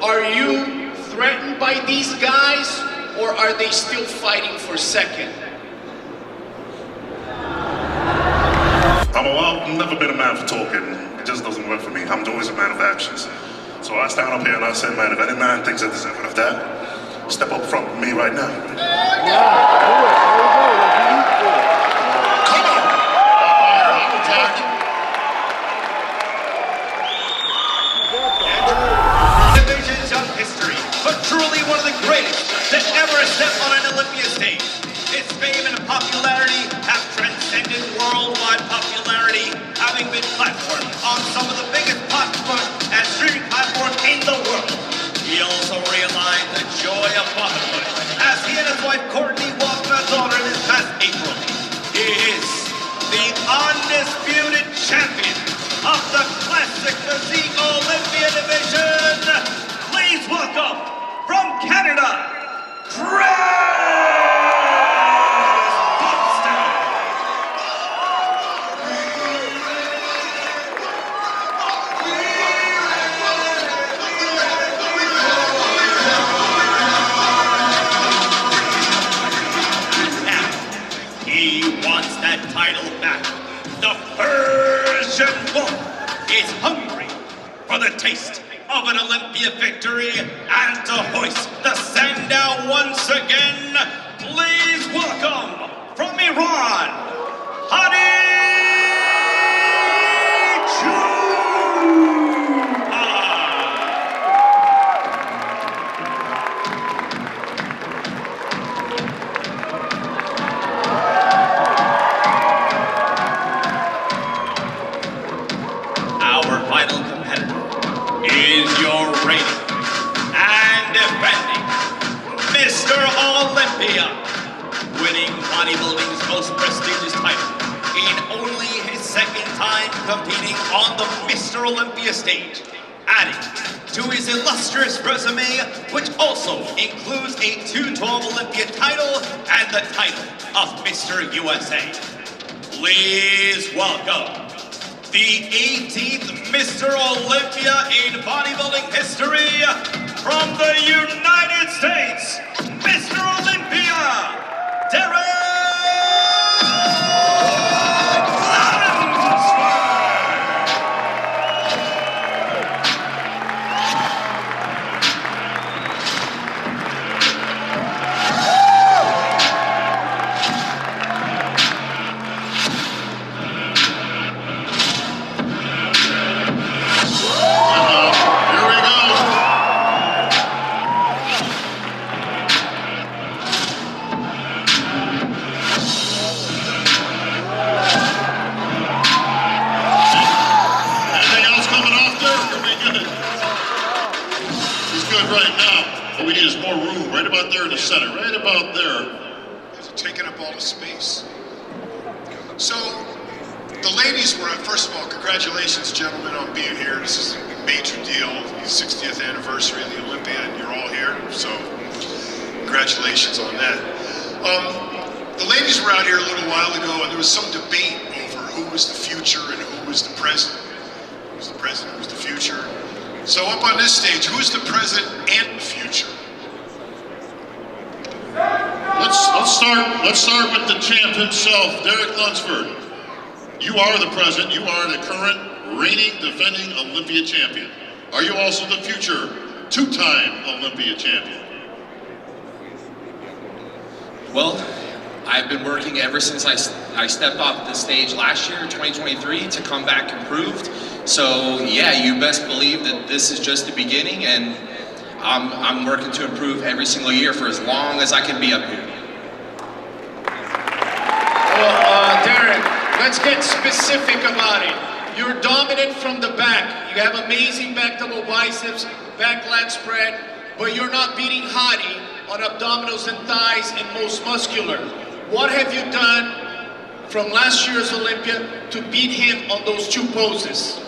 Are you threatened by these guys, or are they still fighting for second? I've never been a man for talking. It just doesn't work for me. I'm always a man of actions. So I stand up here and I say, man, if any man thinks that deserving of that, step up front with me right now. Come on! Divisions of history, but truly one of the greatest that ever stepped on an Olympia stage. His fame and popularity have transcended worldwide popularity, having been platformed on some of the biggest platforms and streaming platforms in the world. He also realized the joy of fatherhood as he and his wife Courtney welcomed a daughter this past April. He is the undisputed champion of the classic physique Olympia division. Please welcome from Canada, title back. The Persian Wolf is hungry for the taste of an Olympia victory and to hoist the Sandow once again. Please welcome from Iran, HADI. Mr. Olympia, winning bodybuilding's most prestigious title in only his second time competing on the Mr. Olympia stage, adding to his illustrious resume, which also includes a 212 Olympia title and the title of Mr. USA. Please welcome the 18th Mr. Olympia in bodybuilding history from the United States, Mr. Olympia, Derek right now. What we need is more room, right about there in the center, right about there. It's taking up all the space. So, the ladies were, first of all, congratulations, gentlemen, on being here. This is a major deal, the 60th anniversary of the Olympia, and you're all here, so congratulations on that. The ladies were out here a little while ago, and there was some debate over who was the future and who was the present. Who was the present, who was the future? So up on this stage, who's the present and the future? Let's start with the champ himself, Derek Lunsford. You are the present. You are the current reigning, defending Olympia champion. Are you also the future two-time Olympia champion? Well, I've been working ever since I stepped off the stage last year, 2023, to come back improved. So yeah, you best believe that this is just the beginning, and I'm working to improve every single year for as long as I can be up here. Well, Derek, let's get specific about it. You're dominant from the back. You have amazing back double biceps, back lat spread, but you're not beating HADI on abdominals and thighs and most muscular. What have you done from last year's Olympia to beat him on those two poses?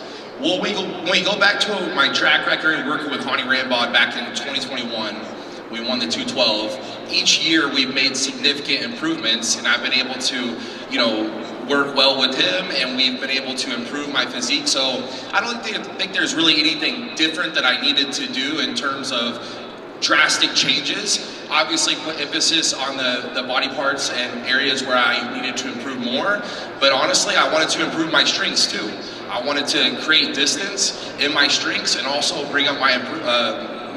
Well, when we go back to my track record working with Connie Rambaud back in 2021, we won the 212. Each year we've made significant improvements, and I've been able to, work well with him, and we've been able to improve my physique. So I don't think there's really anything different that I needed to do in terms of drastic changes. Obviously put emphasis on the body parts and areas where I needed to improve more, but honestly I wanted to improve my strengths too. I wanted to create distance in my strengths and also bring up my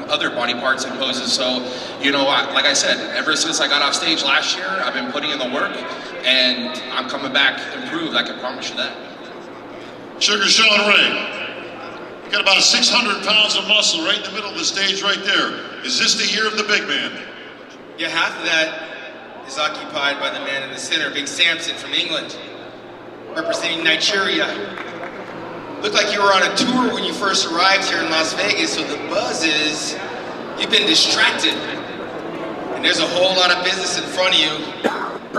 other body parts and poses. So, you know, like I said, ever since I got off stage last year, I've been putting in the work, and I'm coming back improved, I can promise you that. Sugar Sean Ray. You got about 600 pounds of muscle right in the middle of the stage right there. Is this the year of the big man? Yeah, half of that is occupied by the man in the center, Big Samson from England, representing Nigeria. Looked like you were on a tour when you first arrived here in Las Vegas, so the buzz is you've been distracted. And there's a whole lot of business in front of you,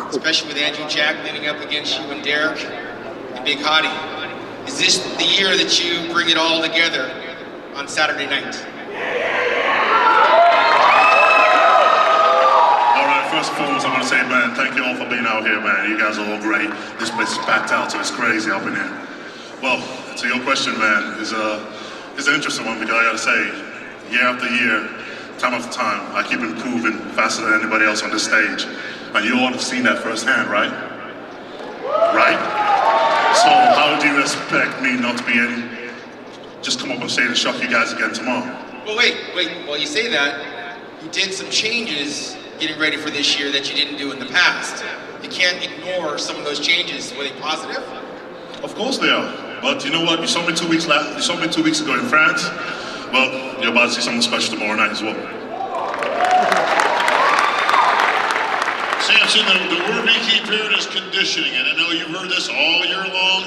especially with Andrew Jack leaning up against you and Derek and Big HADI. Is this the year that you bring it all together on Saturday night? All right, first and foremost, I want to say, man, thank you all for being out here, man. You guys are all great. This place is packed out, so it's crazy up in here. Well, to your question, man, is an interesting one, because I gotta say, year after year, time after time, I keep improving faster than anybody else on this stage. And you all have seen that firsthand, right? Right? So how do you expect me not to be just come up on stage and shock you guys again tomorrow? Well, wait, while you say that, you did some changes getting ready for this year that you didn't do in the past. You can't ignore some of those changes. Were they positive? Of course they are. But you know what? You saw me 2 weeks ago in France. Well, you're about to see something special tomorrow night as well. Samson, the word we keep hearing is conditioning, and I know you've heard this all year long,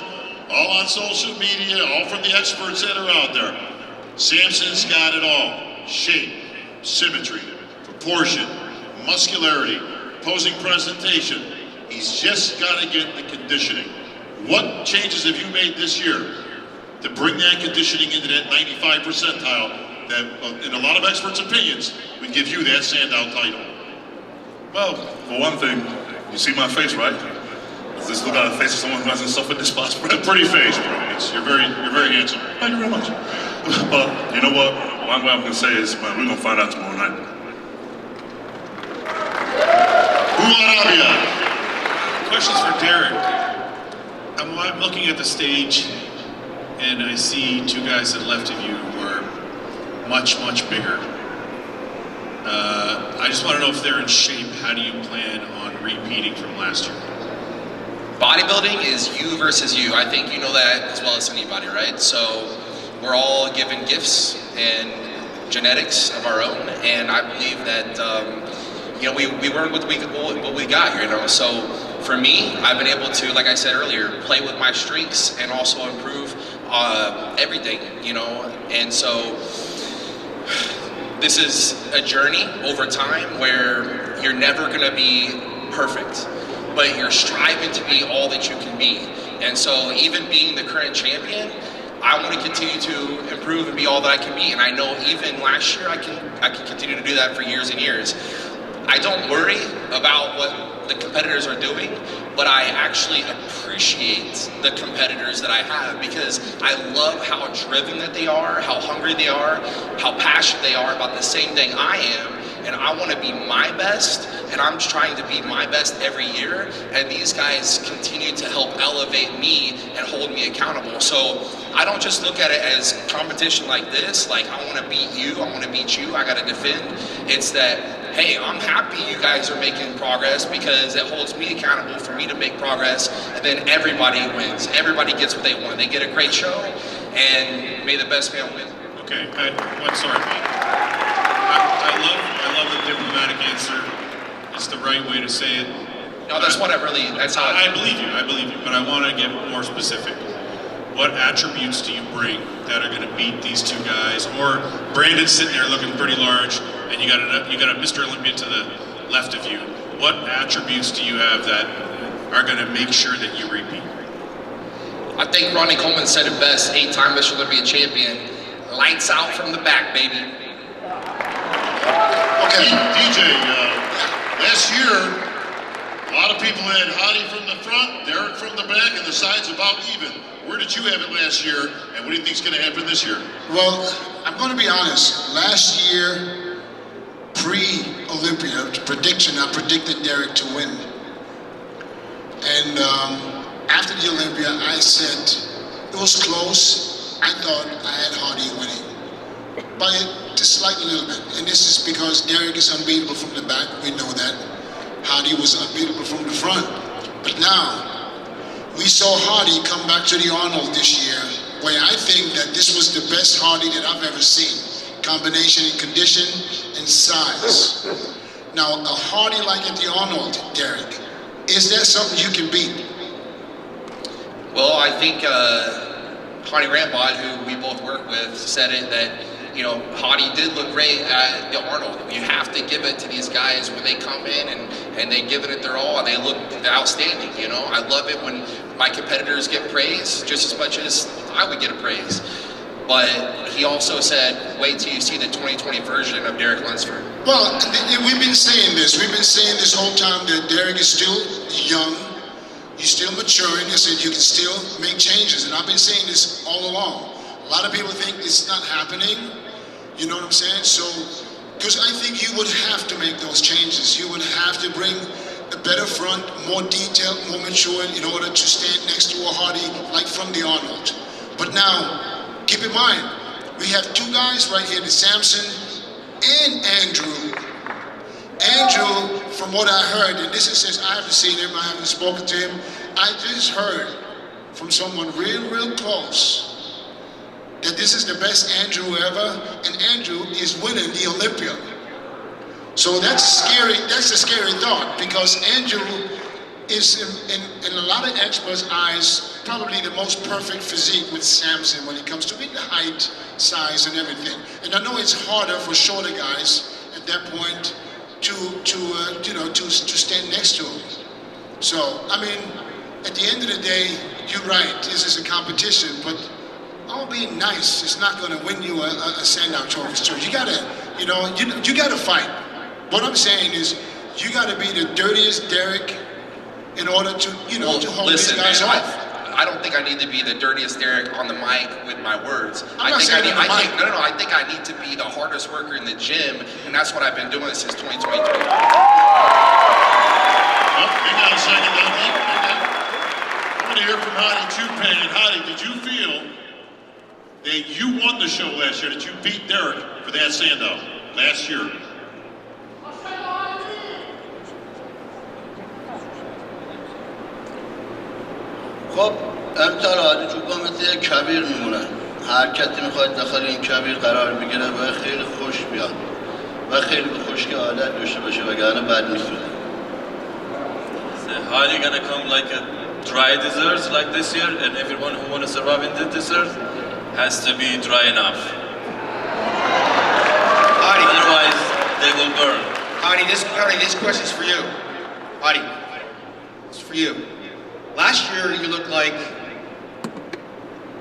all on social media, all from the experts that are out there. Samson's got it all. Shape, symmetry, proportion, muscularity, posing presentation. He's just got to get the conditioning. What changes have you made this year to bring that conditioning into that 95 percentile that, in a lot of experts' opinions, would give you that standout title? Well, for one thing, you see my face, right? Does this look like the face of someone who hasn't suffered this past A pretty face, bro. You're very handsome. Thank you very much. But you know what? One way I'm gonna say is, man, we're gonna find out tomorrow night. Questions for Derek. I'm looking at the stage, and I see two guys to the left of you who are much, much bigger. I just want to know if they're in shape. How do you plan on repeating from last year? Bodybuilding is you versus you. I think you know that as well as anybody, right? So we're all given gifts and genetics of our own, and I believe that you know, we work with what we got here, you know. So for me, I've been able to, like I said earlier, play with my strengths and also improve everything, you know. And so this is a journey over time where you're never gonna be perfect, but you're striving to be all that you can be. And so even being the current champion, I want to continue to improve and be all that I can be. And I know even last year I can continue to do that for years and years. I don't worry about what the competitors are doing, but I actually appreciate the competitors that I have, because I love how driven that they are, how hungry they are, how passionate they are about the same thing I am. And I want to be my best, and I'm trying to be my best every year, and these guys continue to help elevate me and hold me accountable. So I don't just look at it as competition like this, like I want to beat you, I want to beat you, I got to defend. It's that, hey, I'm happy you guys are making progress, because it holds me accountable for me to make progress, and then everybody wins. Everybody gets what they want. They get a great show, and may the best man win. Okay, sorry, mate. I love the diplomatic answer. It's the right way to say it. No, that's what that's how I believe you, but I want to get more specific. What attributes do you bring that are going to beat these two guys? Or Brandon's sitting there looking pretty large, and you got a Mr. Olympia to the left of you. What attributes do you have that are going to make sure that you repeat? I think Ronnie Coleman said it best, 8-time Mr. Olympia champion. Lights out from the back, baby. Okay, DJ, last year, a lot of people had HADI from the front, Derek from the back, and the sides about even. Where did you have it last year, and what do you think is going to happen this year? Well, I'm going to be honest. Last year, pre-Olympia prediction, I predicted Derek to win. And after the Olympia, I said it was close. I thought I had HADI winning by just slightly little bit. And this is because Derek is unbeatable from the back. We know that. HADI was unbeatable from the front. But now, we saw HADI come back to the Arnold this year, where I think that this was the best HADI that I've ever seen. Combination in condition and size. Now, a HADI like at the Arnold, Derek, is that something you can beat? Well, I think Connie Rambod, who we both work with, said it that, you know, HADI did look great at the Arnold. You have to give it to these guys when they come in and they give it their all and they look outstanding, you know. I love it when my competitors get praise just as much as I would get a praise. But he also said, wait till you see the 2020 version of Derek Lunsford. Well, we've been saying this. We've been saying this whole time that Derek is still young. He's still maturing. I said you can still make changes. And I've been saying this all along. A lot of people think it's not happening. You know what I'm saying? So, because I think you would have to make those changes. You would have to bring a better front, more detailed, more mature in order to stand next to a HADI like from the Arnold. But now, keep in mind, we have two guys right here, the SAMSON and Andrew. Andrew, from what I heard, and this is since I haven't seen him, I haven't spoken to him, I just heard from someone real close that this is the best Andrew ever, and Andrew is winning the Olympia. So that's a scary thought, because Andrew is, in a lot of experts' eyes, probably the most perfect physique with SAMSON when it comes to the height, size, and everything. And I know it's harder for shorter guys at that point to stand next to him. So, I mean, at the end of the day, you're right, this is a competition, but all being nice is not going to win you a standout trophy. So you gotta, you gotta fight. What I'm saying is, you gotta be the dirtiest Derek in order to, to hold these guys off. I don't think I need to be the dirtiest Derek on the mic with my words. I think I need to be the hardest worker in the gym, and that's what I've been doing since 2023. Oh, hang on a second, I want to hear from HADI CHOOPAN. HADI, did you feel that you won the show last year, that you beat Derek for that standout last year? خب امثال هادی چوپان مثل یک کبیر میمونن. هر کسی میخواد داخل این کبیر قرار بگیره و خیلی خوش بیاد و خیلی به خشکی عادت داشته باشه وگرنه بد میسونه. How are you gonna come like a dry desert like this year, and everyone who want to survive in the desert has to be dry enough. HADI, otherwise they will burn. HADI, this question's for you. HADI, it's for you. Last year, you looked like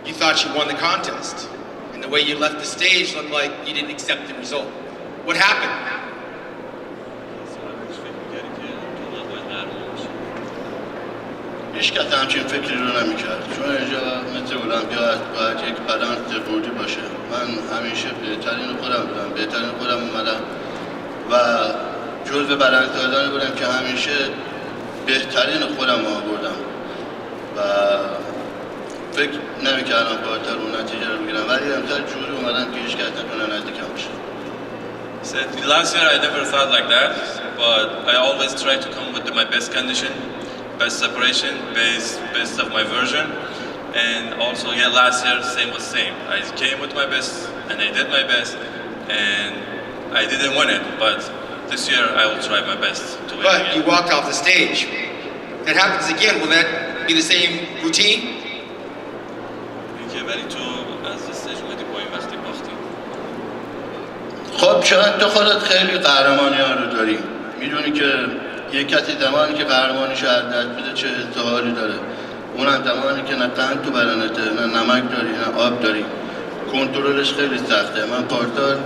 you thought you won the contest. And the way you left the stage looked like you didn't accept the result. What happened? هیچ کس همچین فکری رو نمی‌کرد. چون اینجا مثل اولمپیا باید یک بالانس ورودی باشه. من همیشه بهترین خودم بودم، بهترین خودم اومدم و جزء بالانس دادن بودم که همیشه بهترین خودم آوردم. و فکر نمی‌کردم بالاتر اون نتیجه رو بگیرم، ولی امسال جوری اومدم که هیچ کس نتونه نزدیکم بشه. Said last year I never thought like that, but I always try to come with my best condition, best separation, best of my version, and also last year same was same. I came with my best and I did my best, and I didn't win it, but this year I will try my best to win. But you walked off the stage. That happens again. Will that be the same routine? ولی تو از استیج اومدی پایین وقتی باختی. خب شاید تو خودت خیلی قهرمانی ها رو داری. میدونی که یک کسی زمانی که قهرمانیش از دست بده چه حس حالی داره. اونم زمانی که نه قند تو بدنته، نه نمک داری، نه آب داری. کنترلش خیلی سخته. من پارسال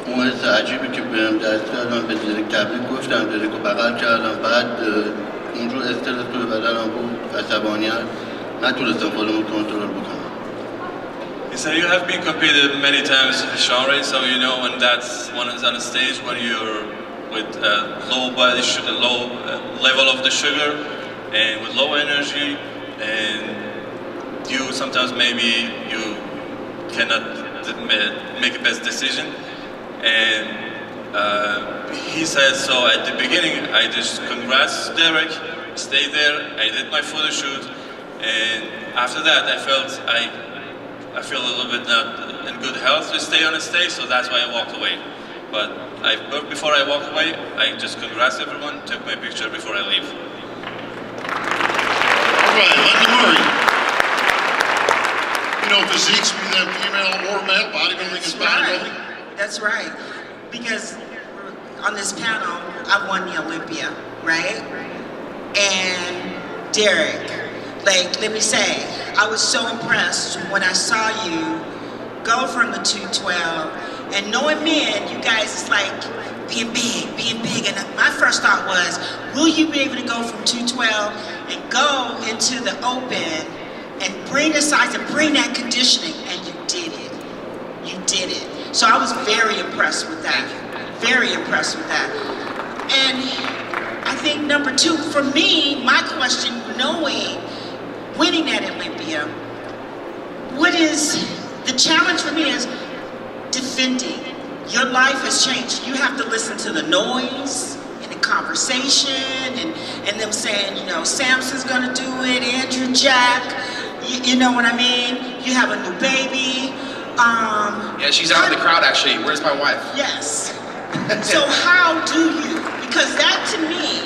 اون حس عجیبی که بهم دست دادم به دریک تبریک گفتم، دریک رو بغل کردم، بعد اونجور استرس توی بدنم بود، عصبانیت، نتونستم خودمو کنترل بکنم. He said you have been competed many times, Sean, so you know when that's one is on a stage when you're with low body sugar, low level of the sugar, and with low energy, and you sometimes maybe you cannot make a best decision. And he said so at the beginning. I just congrats Derek, stayed there. I did my photo shoot, and after that I feel a little bit not in good health to stay on the stage, so that's why I walked away. But before I walked away, I just congrats everyone, took my picture before I leave. All right, London Murray. You know, physiques, be that female or male, bodybuilding is bodybuilding. That's right. Because on this panel, I won the Olympia, right? And Derek, like, let me say, I was so impressed when I saw you go from the 212, and knowing men, you guys is like being big. And my first thought was, will you be able to go from 212 and go into the open and bring the size and bring that conditioning? And you did it. You did it. So I was very impressed with that. Very impressed with that. And I think number two, for me, my question, winning at Olympia, what is the challenge for me is defending. Your life has changed. You have to listen to the noise and the conversation and them saying, you know, Samson's gonna do it, Andrew Jack, you know what I mean? You have a new baby. Yeah, she's out in the crowd actually. Where's my wife? Yes. So how do you, because that to me,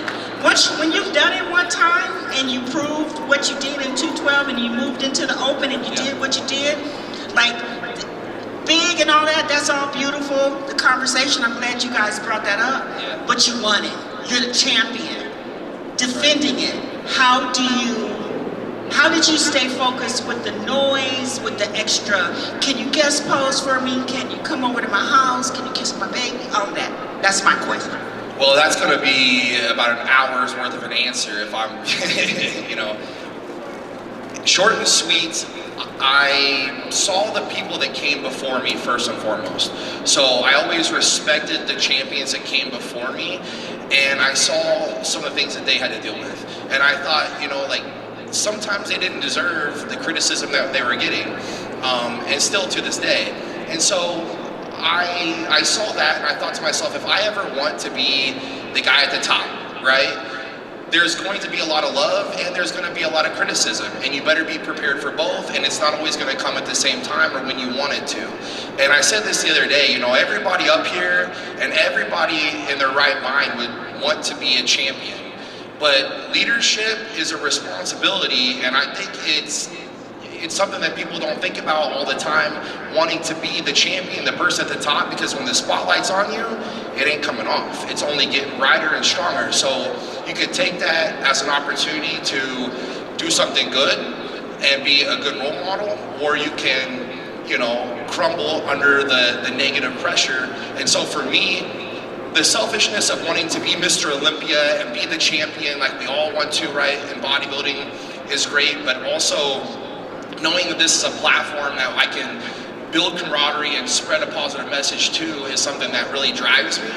when you've done it one time and you proved what you did in 212 and you moved into the open and you did what you did, like big and all that, that's all beautiful. The conversation, I'm glad you guys brought that up, but you won it. You're the champion. Defending it. How did you stay focused with the noise, with the extra, can you guest pose for me? Can you come over to my house? Can you kiss my baby? All that. That's my question. Well, that's going to be about an hour's worth of an answer if I'm, you know, short and sweet. I saw the people that came before me first and foremost. So I always respected the champions that came before me, and I saw some of the things that they had to deal with. And I thought, you know, like, sometimes they didn't deserve the criticism that they were getting, and still to this day. And so I saw that and I thought to myself, if I ever want to be the guy at the top, right, there's going to be a lot of love and there's going to be a lot of criticism, and you better be prepared for both, and it's not always going to come at the same time or when you want it to. And I said this the other day, you know, everybody up here and everybody in their right mind would want to be a champion. But leadership is a responsibility, and I think it's something that people don't think about all the time, wanting to be the champion, the person at the top, because when the spotlight's on you, it ain't coming off. It's only getting brighter and stronger. So you could take that as an opportunity to do something good and be a good role model, or you can, you know, crumble under the negative pressure. And so for me, the selfishness of wanting to be Mr. Olympia and be the champion like we all want to, right, in bodybuilding is great, but also knowing that this is a platform that I can build camaraderie and spread a positive message to is something that really drives me.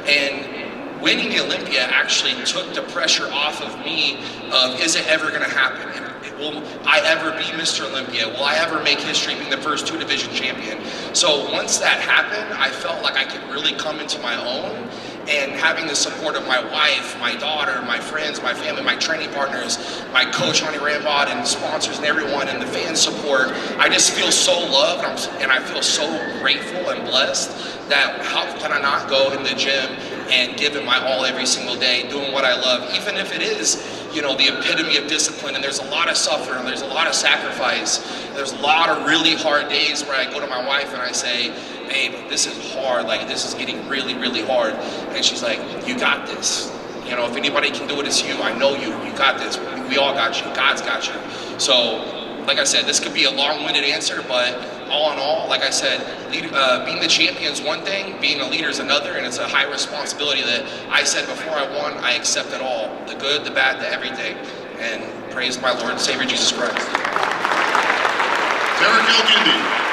And winning the Olympia actually took the pressure off of me of, is it ever gonna happen? Will I ever be Mr. Olympia? Will I ever make history being the first 2-division champion? So once that happened, I felt like I could really come into my own, and having the support of my wife, my daughter, my friends, my family, my training partners, my coach, Honey Rambod, and sponsors and everyone, and the fan support, I just feel so loved, and I feel so grateful and blessed that how can I not go in the gym and give it my all every single day, doing what I love, even if it is, you know, the epitome of discipline, and there's a lot of suffering, there's a lot of sacrifice, there's a lot of really hard days where I go to my wife and I say, babe, this is hard, like this is getting really, really hard, and she's like, you got this. You know, if anybody can do it, it's you. I know you got this. We all got you. God's got you. So, like I said, this could be a long-winded answer, but all in all, like I said, being the champion is one thing, being a leader is another, and it's a high responsibility that I said before I won, I accept it all. The good, the bad, the everything. And praise my Lord and Savior Jesus Christ.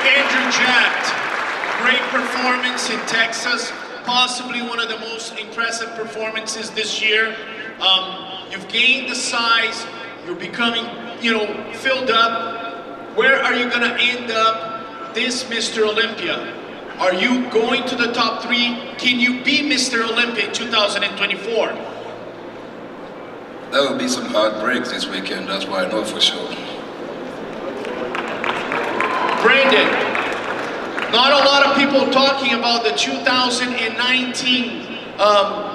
Andrew Jacked, great performance in Texas, possibly one of the most impressive performances this year. You've gained the size, you're becoming, filled up. Where are you gonna end up this Mr. Olympia? Are you going to the top 3? Can you be Mr. Olympia in 2024? There will be some hard breaks this weekend, that's what I know for sure. Brandon, not a lot of people talking about the 2019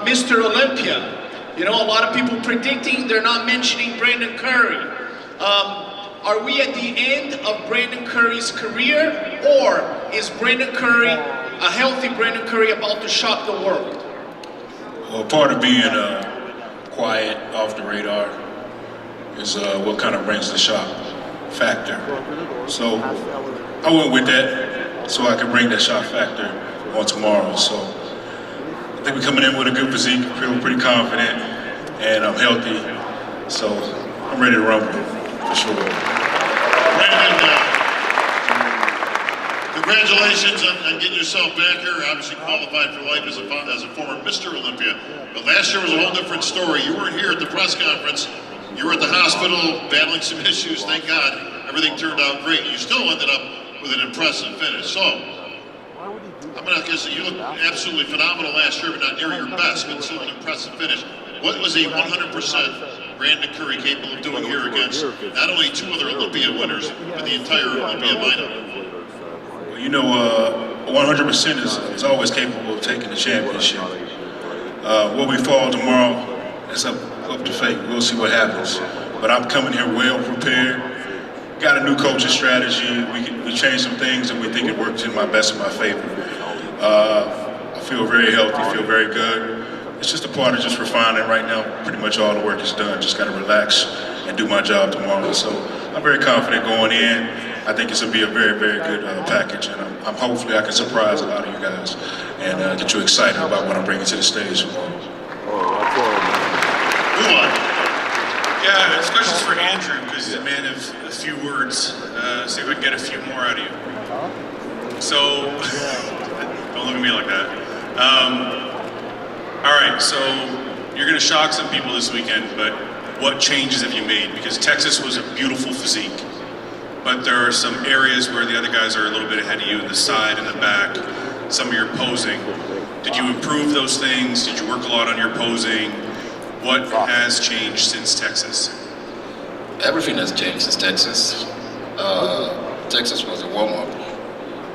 Mr. Olympia. A lot of people predicting, they're not mentioning Brandon Curry. Are we at the end of Brandon Curry's career, or is Brandon Curry, a healthy Brandon Curry, about to shock the world? Well, part of being quiet, off the radar, is what kind of brings the shock factor. So I went with that so I could bring that shock factor on tomorrow. So I think we're coming in with a good physique, feeling pretty confident, and I'm healthy. So I'm ready to rumble, for sure. Brandon, congratulations on getting yourself back here. Obviously qualified for life as a former Mr. Olympia. But last year was a whole different story. You weren't here at the press conference. You were at the hospital battling some issues. Thank God everything turned out great. You still ended up with an impressive finish. So I'm going to guess that you looked absolutely phenomenal last year, but not near your best, but still an impressive finish. What was a 100% Brandon Curry capable of doing here against not only 2 other Olympia winners, but the entire Olympia lineup? Well, 100% is always capable of taking the championship. Where we fall tomorrow, it's up to fate. We'll see what happens. But I'm coming here well prepared. Got a new coaching strategy. We changed some things, and we think it works in my favor. I feel very healthy, feel very good. It's just a part of just refining right now. Pretty much all the work is done. Just got to relax and do my job tomorrow. So I'm very confident going in. I think it's going to be a very, very good package, and I'm hopefully I can surprise a lot of you guys and get you excited about what I'm bringing to the stage tomorrow. Yeah, this question's for Andrew, because he's a man of a few words. See if we can get a few more out of you. So, don't look at me like that. All right, so you're going to shock some people this weekend, but what changes have you made? Because Texas was a beautiful physique, but there are some areas where the other guys are a little bit ahead of you in the side and the back, some of your posing. Did you improve those things? Did you work a lot on your posing? What has changed since Texas? Everything has changed since Texas. Texas was a warm-up,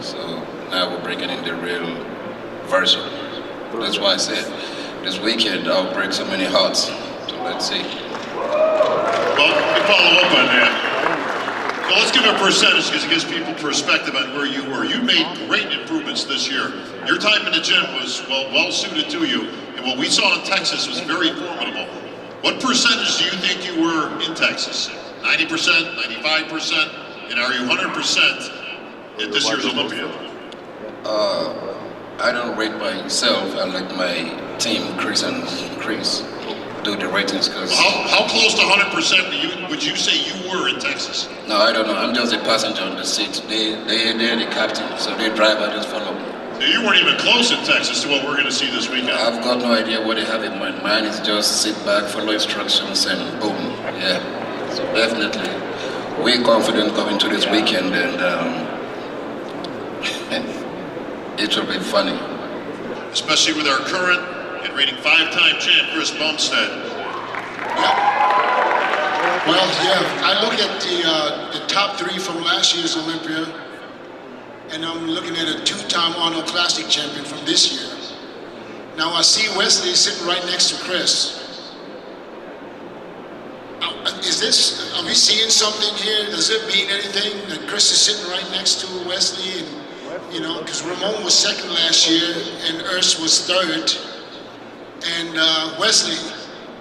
so now we're bringing in the real version. That's why I said this weekend I'll break so many hearts. So let's see. Well, let me follow up on that. Well, let's give a percentage because it gives people perspective on where you were. You made great improvements this year. Your time in the gym was well suited to you, and what we saw in Texas was very formidable. What percentage do you think you were in Texas? 90%, 95%, and are you 100% at this year's Olympia? I don't rate myself. I let my team, Chris do the ratings. Cause how close to 100% would you say you were in Texas? No, I don't know. I'm just a passenger on the seat. They're the captain, so they drive. I just follow. So you weren't even close in Texas to what we're going to see this weekend. I've got no idea what they have in mind. Mine is just sit back, follow instructions, and boom. Yeah. So definitely, we're confident coming to this weekend, and it will be funny. Especially with our current and reigning 5-time champ, Chris Bumstead. Well, yeah, I look at the top 3 from last year's Olympia, and I'm looking at a 2-time Arnold Classic champion from this year. Now I see Wesley sitting right next to Chris. Are we seeing something here? Does it mean anything that Chris is sitting right next to Wesley? And, because Ramon was 2nd last year and Urs was 3rd. And Wesley,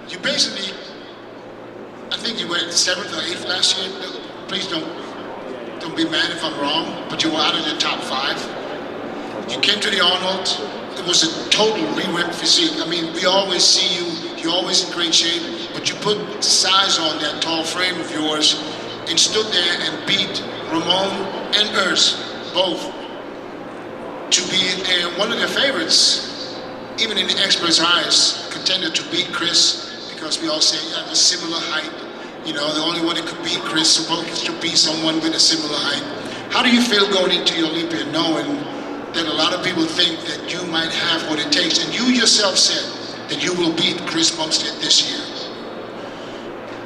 you basically, I think you were 7th or 8th last year. Please don't. don't be mad if I'm wrong, but you were out of the top 5. You came to the Arnold, it was a total revamped physique. I mean, we always see you, you're always in great shape, but you put size on that tall frame of yours and stood there and beat Ramon and Urs, both, to be one of their favorites, even in the experts' eyes, contender to beat Chris, because we all say you have a similar height. You know, the only one that could beat Chris supposed to be someone with a similar height. How do you feel going into Olympia, knowing that a lot of people think that you might have what it takes, and you yourself said that you will beat Chris Bumstead this year?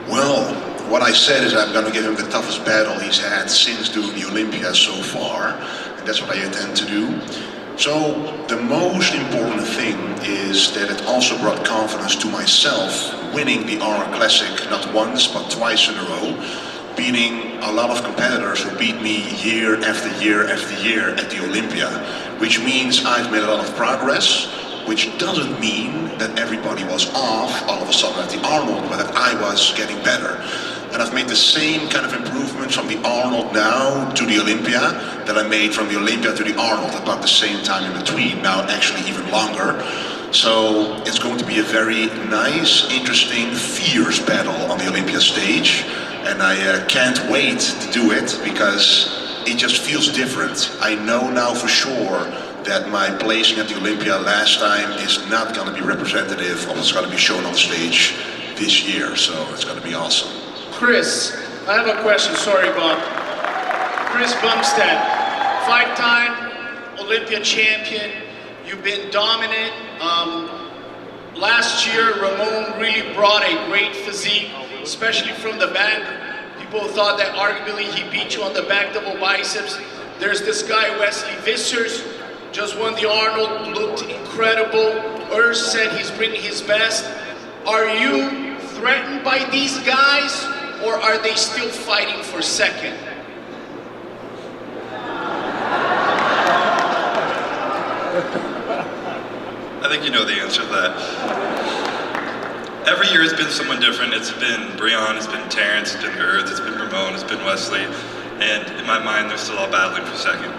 Well, what I said is I'm going to give him the toughest battle he's had since doing the Olympia so far, and that's what I intend to do. So the most important thing is that it also brought confidence to myself, winning the Arnold Classic not once but twice in a row, beating a lot of competitors who beat me year after year after year at the Olympia, which means I've made a lot of progress, which doesn't mean that everybody was off all of a sudden at the Arnold, but that I was getting better. And I've made the same kind of improvements from the Arnold now to the Olympia that I made from the Olympia to the Arnold, about the same time in between, now actually even longer. So it's going to be a very nice, interesting, fierce battle on the Olympia stage. And I can't wait to do it because it just feels different. I know now for sure that my placing at the Olympia last time is not going to be representative of what's going to be shown on stage this year. So it's going to be awesome. Chris, I have a question. Sorry, Bob. Chris Bumstead, 5-time Olympia champion. You've been dominant. Last year, Ramon really brought a great physique, especially from the back. People thought that arguably he beat you on the back double biceps. There's this guy, Wesley Vissers, just won the Arnold, looked incredible. Urs said he's bringing his best. Are you threatened by these guys, or are they still fighting for second? I think you know the answer to that. Every year it's been someone different. It's been Breon, it's been Terrence, it's been Earth, it's been Ramon, it's been Wesley, and in my mind they're still all battling for second.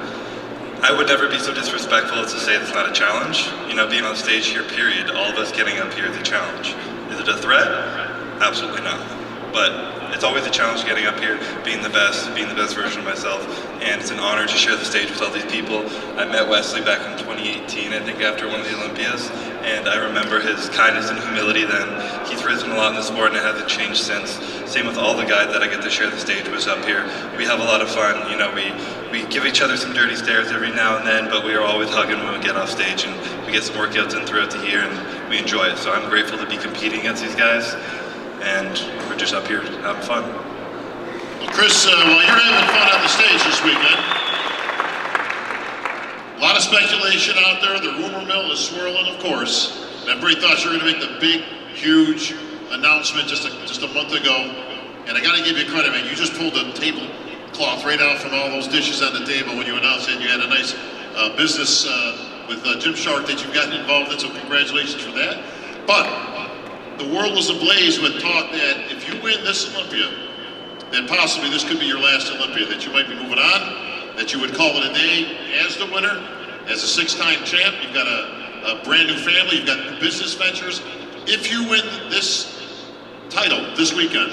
I would never be so disrespectful as to say it's not a challenge. You know, being on stage here, period, all of us getting up here is a challenge. Is it a threat? Absolutely not. But it's always a challenge getting up here, being the best version of myself, and it's an honor to share the stage with all these people. I met Wesley back in 2018, I think, after one of the Olympias, and I remember his kindness and humility then. He's risen a lot in the sport and it hasn't changed since. Same with all the guys that I get to share the stage with up here. We have a lot of fun, you know, we give each other some dirty stares every now and then, but we are always hugging when we get off stage, and we get some workouts in throughout the year, and we enjoy it. So I'm grateful to be competing against these guys, and we're just up here having fun. Well, Chris, while you're having fun on the stage this weekend, a lot of speculation out there. The rumor mill is swirling, of course. And everybody thought you were going to make the big, huge announcement just a month ago. And I got to give you credit, man. You just pulled the tablecloth right out from all those dishes on the table when you announced it. You had a nice business with Jim Shark that you've gotten involved in, so congratulations for that. But the world was ablaze with talk that if you win this Olympia, then possibly this could be your last Olympia, that you might be moving on, that you would call it a day as the winner, as a 6-time champ. You've got a brand new family, you've got new business ventures. If you win this title this weekend,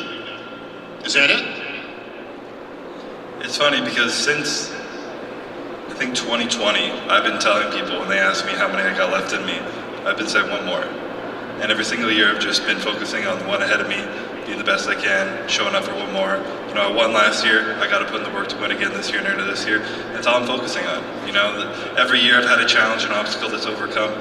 is that it? It's funny because since I think 2020, I've been telling people when they ask me how many I got left in me, I've been saying one more. And every single year I've just been focusing on the one ahead of me, doing the best I can, showing up for one more. You know, I won last year, I got to put in the work to win again this year and into this year. That's all I'm focusing on. You know, every year I've had a challenge, an obstacle that's overcome,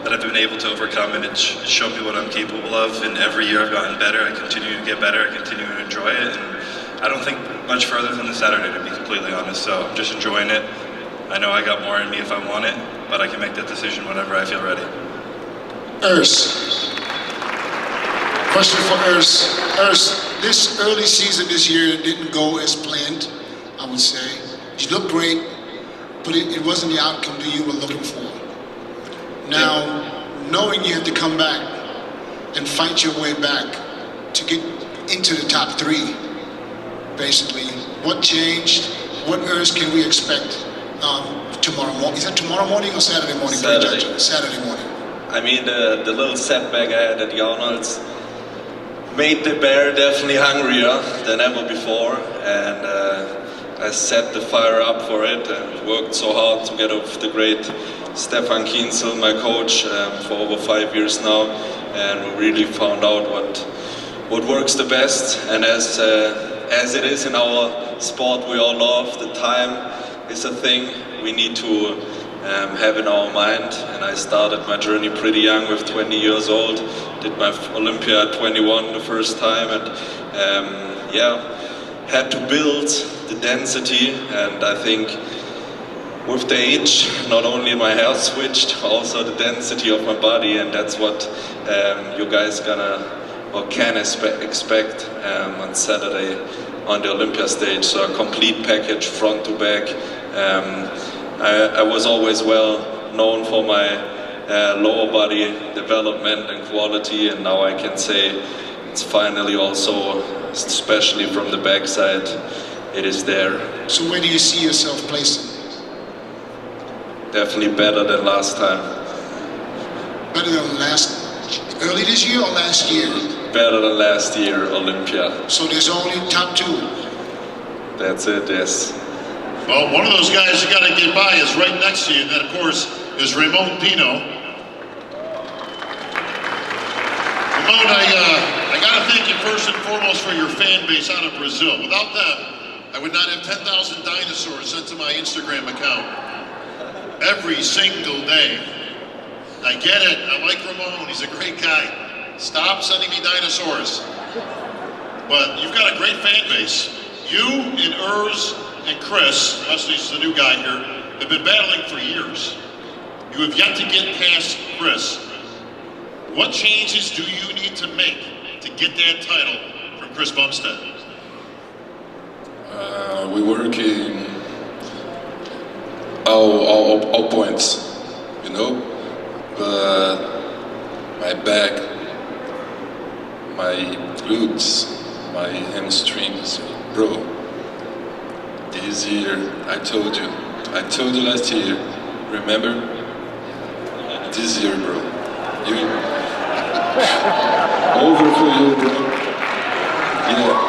that I've been able to overcome, and it's shown me what I'm capable of. And every year I've gotten better, I continue to get better, I continue to enjoy it. And I don't think much further than this Saturday, to be completely honest. So I'm just enjoying it. I know I got more in me if I want it, but I can make that decision whenever I feel ready. Urs. Question for Urs. Urs, this early season this year didn't go as planned, I would say. You looked great, but it wasn't the outcome that you were looking for. Now, knowing you have to come back and fight your way back to get into the top 3, basically, what changed? What herbs can we expect tomorrow morning? Is it tomorrow morning or Saturday morning? Saturday. Saturday morning. I mean, the little setback I had at the Arnold's made the bear definitely hungrier than ever before, and I set the fire up for it and worked so hard together with the great Stefan Kienzel, my coach, for over 5 years now, and we really found out what works the best. And as it is in our sport we all love, the time is a thing we need to have in our mind. And I started my journey pretty young, with 20 years old. Did my Olympia at 21 the first time, and had to build the density. And I think with the age, not only my hair switched, also the density of my body, and that's what you guys can expect on Saturday on the Olympia stage. So a complete package, front to back. I was always well known for my lower body development and quality, and now I can say it's finally also, especially from the backside, it is there. So where do you see yourself placing? Definitely better than last time. Better than early this year or last year? Better than last year, Olympia. So there's only top two? That's it, yes. Well, one of those guys you got to get by is right next to you, and that, of course, is Ramon Pino. Ramon, I got to thank you first and foremost for your fan base out of Brazil. Without them, I would not have 10,000 dinosaurs sent to my Instagram account every single day. I get it. I like Ramon. He's a great guy. Stop sending me dinosaurs. But you've got a great fan base. You and Urs and Chris, Leslie's the new guy here, have been battling for years. You have yet to get past Chris. What changes do you need to make to get that title from Chris Bumstead? We work in all points, you know, but my back, my glutes, my hamstrings, bro. This year, I told you last year, remember? This year, bro. Over for you, bro. Yeah.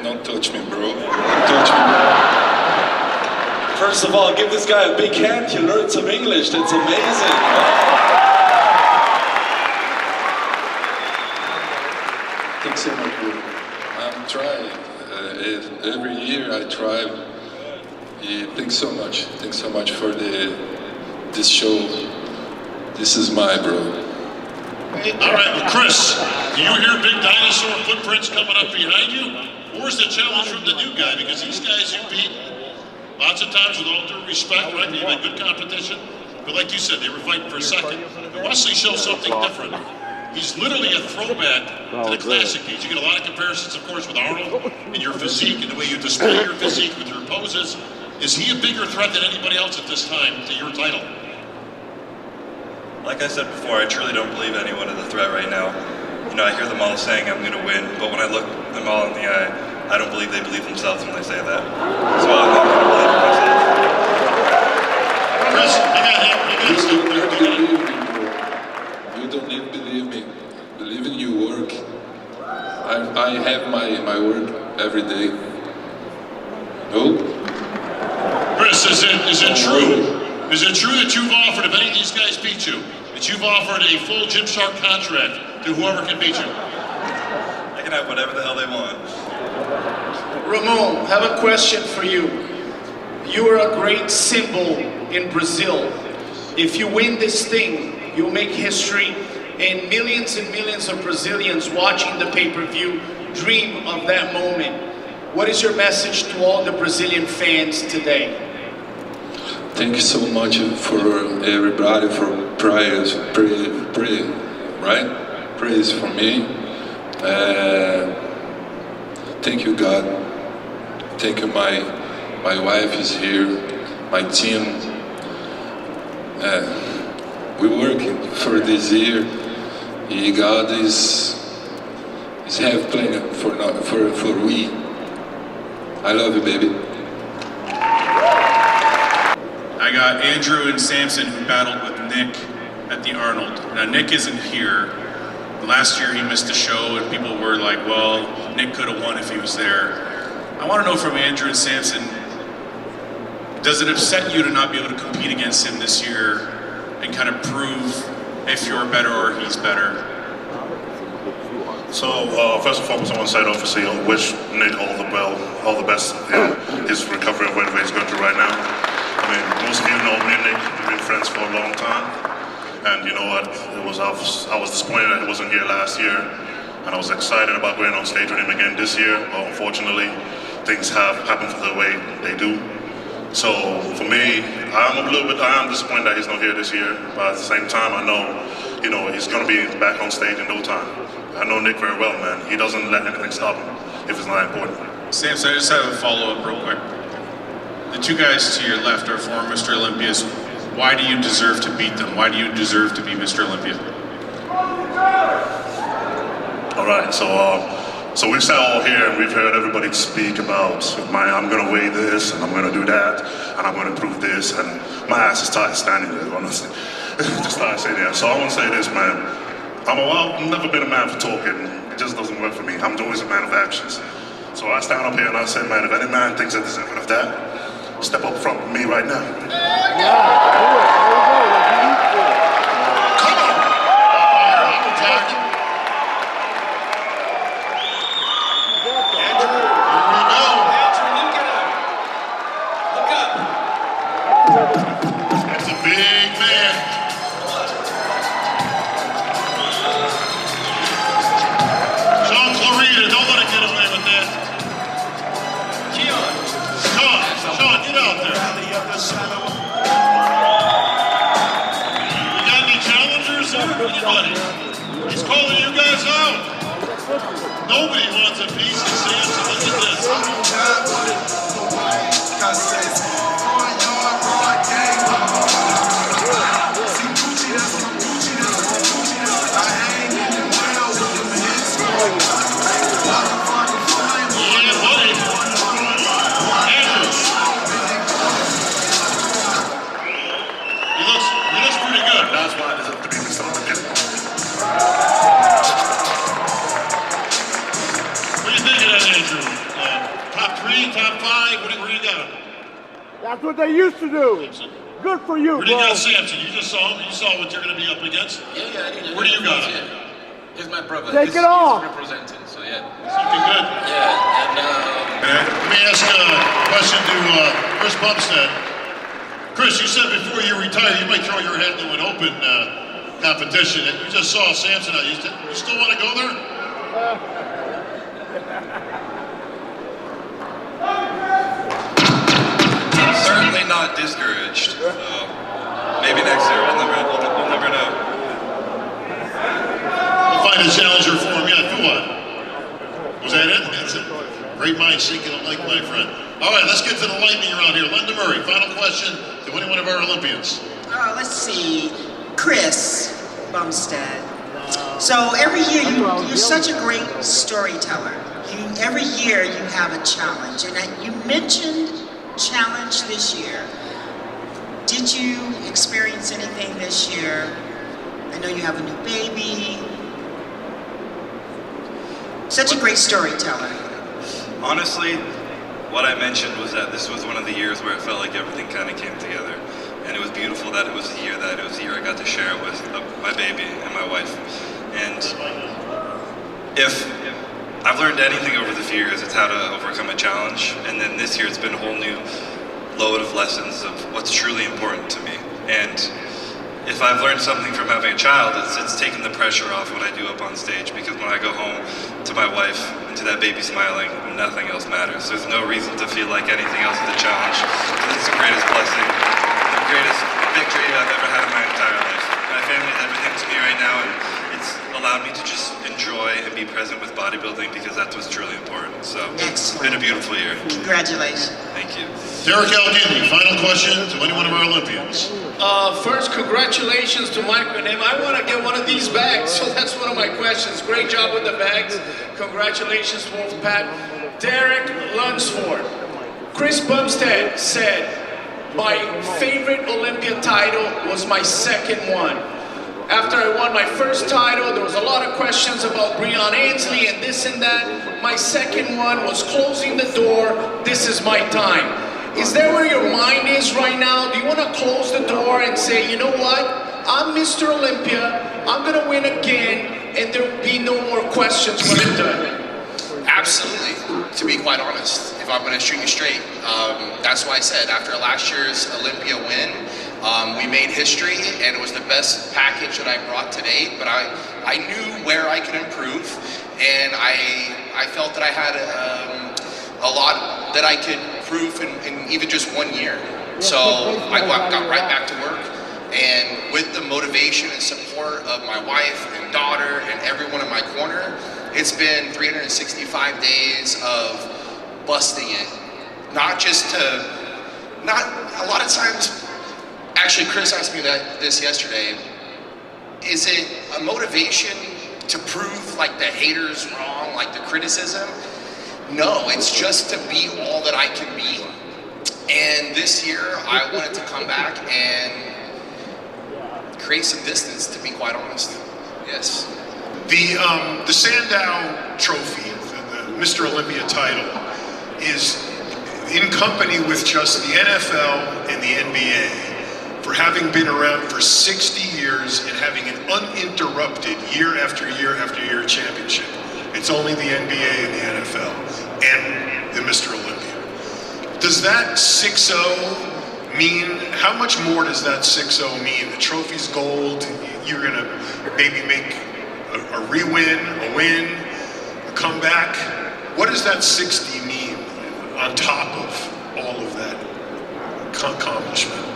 Don't touch me, bro. Don't touch me. First of all, give this guy a big hand. You learned some English. That's amazing. Thanks so much, bro. I'm trying. Every year I try. Yeah, thanks so much. Thanks so much for this show. This is my bro. All right, well, Chris, do you hear big dinosaur footprints coming up behind you? Or is the challenge from the new guy? Because these guys you beat lots of times, with all due respect, right? They've had good competition. But like you said, they were fighting for a second. But Wesley shows something different. He's literally a throwback to the classic days. You get a lot of comparisons, of course, with Arnold and your physique and the way you display your physique with your poses. Is he a bigger threat than anybody else at this time to your title? Like I said before, I truly don't believe anyone is a threat right now. You know, I hear them all saying I'm going to win, but when I look them all in the eye, I don't believe they believe themselves when they say that. So I'm not going to believe in myself. Chris, You don't need to believe me. Believe in your work. I have my work every day. No? Chris, is it true? Is it true that you've offered, if any of these guys beat you, that you've offered a full Gymshark contract to whoever can beat you? They can have whatever the hell they want. Ramon, I have a question for you. You are a great symbol in Brazil. If you win this thing, you'll make history, and millions of Brazilians watching the pay-per-view dream of that moment. What is your message to all the Brazilian fans today? Thank you so much for everybody for prayers, right? Praise for me. Thank you, God. Thank you, my wife is here, my team. We're working for this year. God is have planned for we. I love you, baby. I got Andrew and Samson who battled with Nick at the Arnold. Now Nick isn't here. Last year he missed a show and people were like, well, Nick could have won if he was there. I want to know from Andrew and Samson, does it upset you to not be able to compete against him this year and kind of prove if you're better or he's better? So first and foremost, I want to say obviously I wish Nick all the best in his recovery of whatever he's going through right now. I mean, most of you know me and Nick, we've been friends for a long time, and you know what? I was disappointed that he wasn't here last year, and I was excited about going on stage with him again this year. But unfortunately, things have happened the way they do. So for me, I am disappointed that he's not here this year. But at the same time, I know, you know, he's going to be back on stage in no time. I know Nick very well, man. He doesn't let anything stop him if it's not important. Samson, I just have a follow-up real quick. The two guys to your left are former Mr. Olympias. Why do you deserve to beat them? Why do you deserve to be Mr. Olympia? All right, so we've sat all here and we've heard everybody speak about I'm going to weigh this and I'm going to do that and I'm going to prove this, and my ass is tired standing there, honestly. Just tired sitting there. So I want to say this, man. I've never been a man for talking. It just doesn't work for me. I'm always a man of actions. So I stand up here and I say, man, if any man thinks that deserving of that, step up front with me right now. Come on! I'm attacking. Andrew, here we go. Andrew, look at him. Look up. That's a big man. Sean Clarita, don't let it get away with that. Keon. Sean, get out there. You got any challengers or anybody? He's calling you guys out. Nobody wants a piece of Samson. Look at this. That's why I deserve to be Mr. Olympia. What do you think of that, Andrew? Top 3, top 5? Where do you got him? That's what they used to do. Samson. Good for you, Where do you bro. got Samson? You just saw him. You saw what you're going to be up against. Yeah. Where do you got him? He's my brother. Take it off. He's representing, so yeah. He's looking good. Yeah, and Let me ask a question to Chris Bumstead. Chris, you said before you retire, you might throw your head into an open competition. And you just saw Samson out. You still want to go there? Certainly not discouraged. So maybe next year. We'll never know. We'll find a challenger for him. Yeah, Fuad. Was that it? That's it. Great minds thinking alike, my friend. All right, let's get to the lightning round here. Linda Murray, final question to any one of our Olympians. Let's see, Chris Bumstead. So every year you're such a great storyteller. Every year you have a challenge, and you mentioned challenge this year. Did you experience anything this year? I know you have a new baby. Such a great storyteller. Honestly, what I mentioned was that this was one of the years where it felt like everything kind of came together. And it was beautiful that it was the year I got to share it with my baby and my wife. And if I've learned anything over the few years, it's how to overcome a challenge. And then this year it's been a whole new load of lessons of what's truly important to me. And if I've learned something from having a child, it's taken the pressure off when I do up on stage, because when I go home to my wife and to that baby smiling, nothing else matters. There's no reason to feel like anything else is a challenge. It's the greatest blessing, the greatest victory I've ever had in my entire life. My family is everything to me right now, and it's allowed me to just enjoy and be present with bodybuilding, because that's what's truly important. So it's been a beautiful year. Congratulations. Thank you. Derek Algindi, final question to any one of our Olympians. First, congratulations to Mike and him. I want to get one of these bags, so that's one of my questions. Great job with the bags. Congratulations, Wolfpack. Derek Lunsford. Chris Bumstead said, my favorite Olympia title was my second one. After I won my first title, there was a lot of questions about Breon Ainsley and this and that. My second one was closing the door. This is my time. Is that where your mind is right now? Do you want to close the door and say, you know what? I'm Mr. Olympia. I'm going to win again, and there will be no more questions when I'm done. Absolutely, to be quite honest, if I'm going to shoot you straight. That's why I said after last year's Olympia win, we made history and it was the best package that I brought to date, but I knew where I could improve, and I felt that I had a lot that I could prove in even just 1 year. So I got right back to work, and with the motivation and support of my wife and daughter and everyone in my corner, it's been 365 days of busting it. Not a lot of times, actually Chris asked me this yesterday, is it a motivation to prove like the haters wrong, like the criticism? No, it's just to be all that I can be. And this year, I wanted to come back and create some distance, to be quite honest. Yes. The Sandow Trophy, the Mr. Olympia title, is in company with just the NFL and the NBA for having been around for 60 years and having an uninterrupted year after year after year championship. It's only the NBA and the NFL and the Mr. Olympia. Does that 6-0 mean, how much more does that 6-0 mean? The trophy's gold, you're gonna maybe make a re-win, a win, a comeback. What does that 60 mean on top of all of that accomplishment?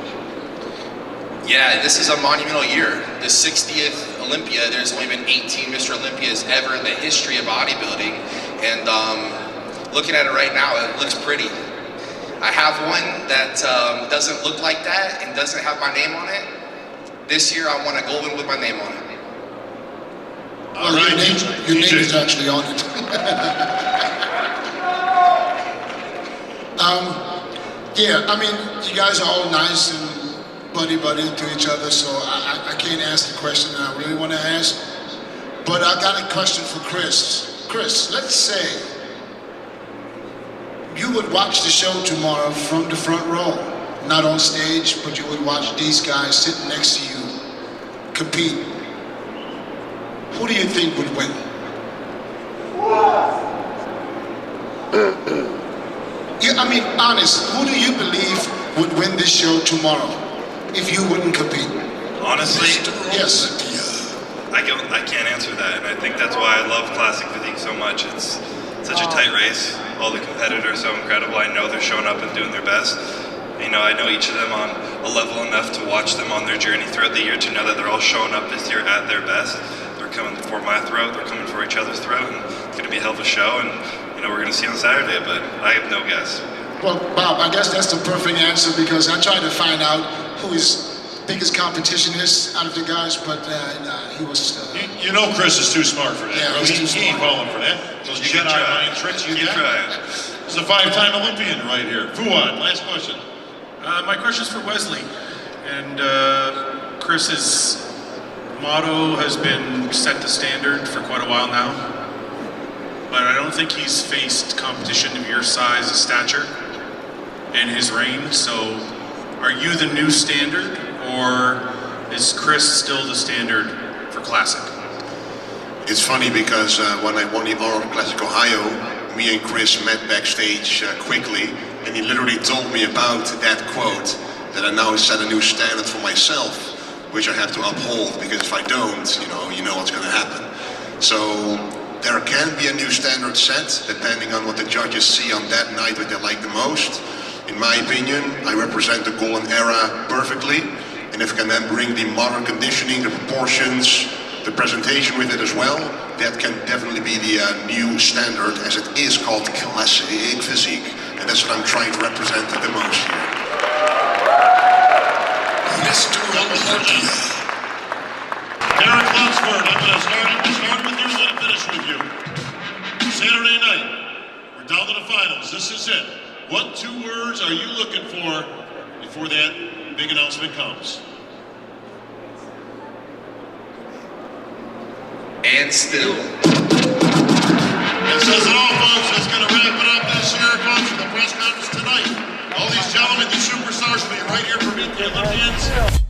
Yeah, this is a monumental year. The 60th Olympia, there's only been 18 Mr. Olympias ever in the history of bodybuilding. And looking at it right now, it looks pretty. I have one that doesn't look like that and doesn't have my name on it. This year, I want a golden with my name on it. Well, your name is actually on it. Yeah, I mean, you guys are all nice and buddy-buddy to each other, so I can't ask the question that I really want to ask. But I got a question for Chris. Chris, let's say you would watch the show tomorrow from the front row, not on stage, but you would watch these guys sitting next to you compete. Who do you think would win? Yeah, I mean, honest, who do you believe would win this show tomorrow if you wouldn't compete? Honestly, yes. I can't answer that, and I think that's why I love classic physique so much. It's such a tight race. All the competitors are so incredible. I know they're showing up and doing their best. You know, I know each of them on a level enough to watch them on their journey throughout the year to know that they're all showing up this year at their best. They're coming for my throat, they're coming for each other's throat, and it's going to be a hell of a show, and you know, we're going to see on Saturday, but I have no guess. Well, Bob, I guess that's the perfect answer because I tried to find out who his biggest competition is out of the guys, but he was... You know Chris is too smart for that. Yeah, he's too He ain't smart. falling for that. Those Jedi mind tricks you got. Try. He's a 5-time Olympian right here. Fuad, last question. My question's for Wesley, and Chris's motto has been set the standard for quite a while now, but I don't think he's faced competition of your size and stature in his reign, so are you the new standard, or is Chris still the standard for Classic? It's funny because when I won the Honor Classic Ohio, me and Chris met backstage quickly, and he literally told me about that quote, that I now set a new standard for myself, which I have to uphold, because if I don't, you know what's going to happen. So there can be a new standard set, depending on what the judges see on that night, what they like the most. In my opinion, I represent the golden era perfectly, and if I can then bring the modern conditioning, the proportions, the presentation with it as well, that can definitely be the new standard, as it is called classic physique, and that's what I'm trying to represent the most here. Mr. Olympia. Derek Lunsford, I'm going to start with you, I'm going to finish with you. Saturday night, we're down to the This is it. What 2 words are you looking for before that big announcement comes? And still. That says it all, folks. That's going to wrap it up this year, folks, for the press conference tonight. All these gentlemen, these superstars will be right here for Meet the Olympians.